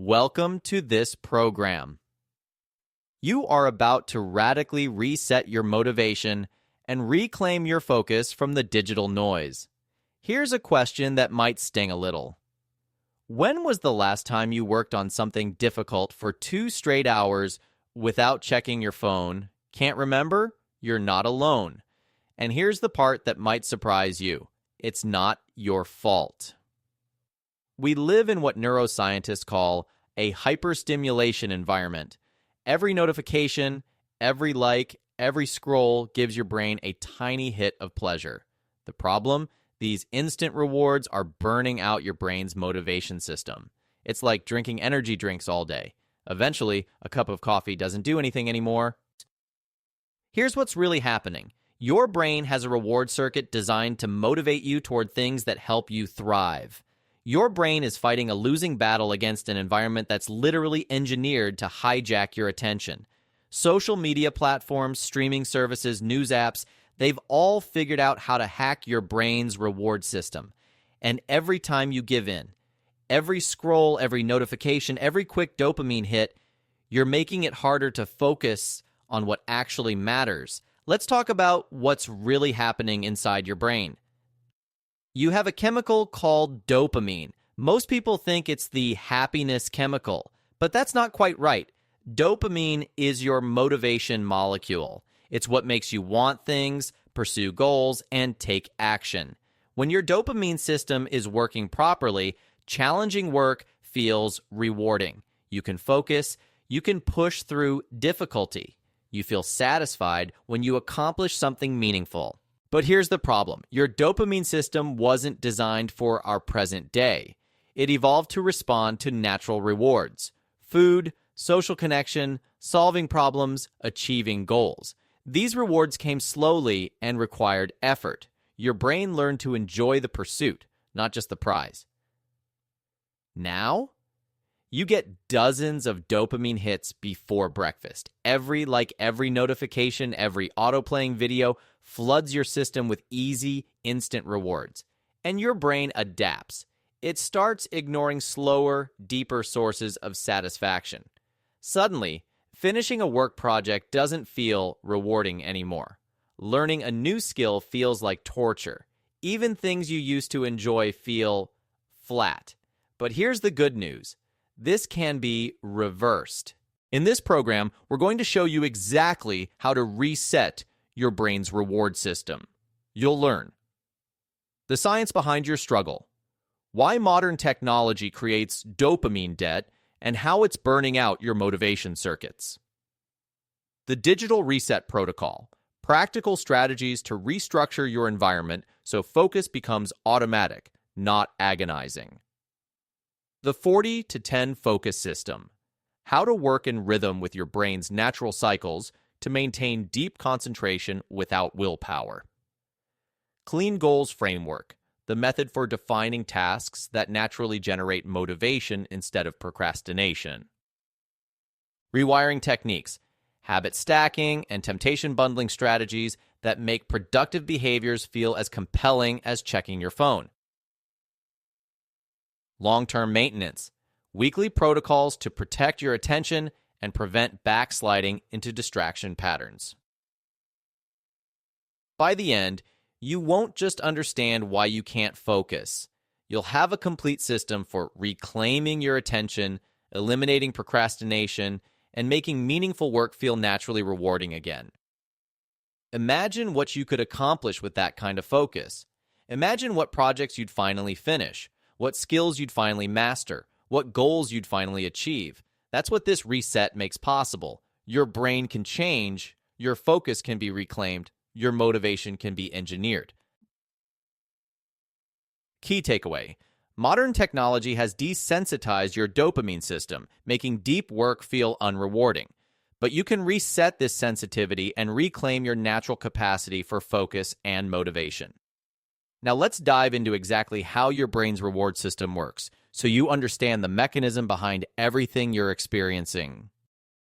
Welcome to this program. You are about to radically reset your motivation and reclaim your focus from the digital noise. Here's a question that might sting a little. When was the last time you worked on something difficult for 2 straight hours without checking your phone? Can't remember? You're not alone. And here's the part that might surprise you. It's not your fault. We live in what neuroscientists call a hyperstimulation environment. Every notification, every like, every scroll gives your brain a tiny hit of pleasure. The problem? These instant rewards are burning out your brain's motivation system. It's like drinking energy drinks all day. Eventually, a cup of coffee doesn't do anything anymore. Here's what's really happening. Your brain has a reward circuit designed to motivate you toward things that help you thrive. Your brain is fighting a losing battle against an environment that's literally engineered to hijack your attention. Social media platforms, streaming services, news apps, they've all figured out how to hack your brain's reward system. And every time you give in, every scroll, every notification, every quick dopamine hit, you're making it harder to focus on what actually matters. Let's talk about what's really happening inside your brain. You have a chemical called dopamine. Most people think it's the happiness chemical, but that's not quite right. Dopamine is your motivation molecule. It's what makes you want things, pursue goals, and take action. When your dopamine system is working properly, challenging work feels rewarding. You can focus, you can push through difficulty. You feel satisfied when you accomplish something meaningful. But here's the problem. Your dopamine system wasn't designed for our present day. It evolved to respond to natural rewards: food, social connection, solving problems, achieving goals. These rewards came slowly and required effort. Your brain learned to enjoy the pursuit, not just the prize. Now, you get dozens of dopamine hits before breakfast. Every notification, every auto-playing video floods your system with easy, instant rewards. And your brain adapts. It starts ignoring slower, deeper sources of satisfaction. Suddenly, finishing a work project doesn't feel rewarding anymore. Learning a new skill feels like torture. Even things you used to enjoy feel flat. But here's the good news. This can be reversed. In this program, we're going to show you exactly how to reset your brain's reward system. You'll learn the science behind your struggle, why modern technology creates dopamine debt, and how it's burning out your motivation circuits. The digital reset protocol, practical strategies to restructure your environment so focus becomes automatic, not agonizing. The 40 to 10 focus system, how to work in rhythm with your brain's natural cycles to maintain deep concentration without willpower. Clean goals framework, the method for defining tasks that naturally generate motivation instead of procrastination. Rewiring techniques, habit stacking, and temptation bundling strategies that make productive behaviors feel as compelling as checking your phone. Long-term maintenance, weekly protocols to protect your attention and prevent backsliding into distraction patterns. By the end, you won't just understand why you can't focus. You'll have a complete system for reclaiming your attention, eliminating procrastination, and making meaningful work feel naturally rewarding again. Imagine what you could accomplish with that kind of focus. Imagine what projects you'd finally finish, what skills you'd finally master, what goals you'd finally achieve. That's what this reset makes possible. Your brain can change, your focus can be reclaimed, your motivation can be engineered. Key takeaway: modern technology has desensitized your dopamine system, making deep work feel unrewarding. But you can reset this sensitivity and reclaim your natural capacity for focus and motivation. Now let's dive into exactly how your brain's reward system works, so you understand the mechanism behind everything you're experiencing.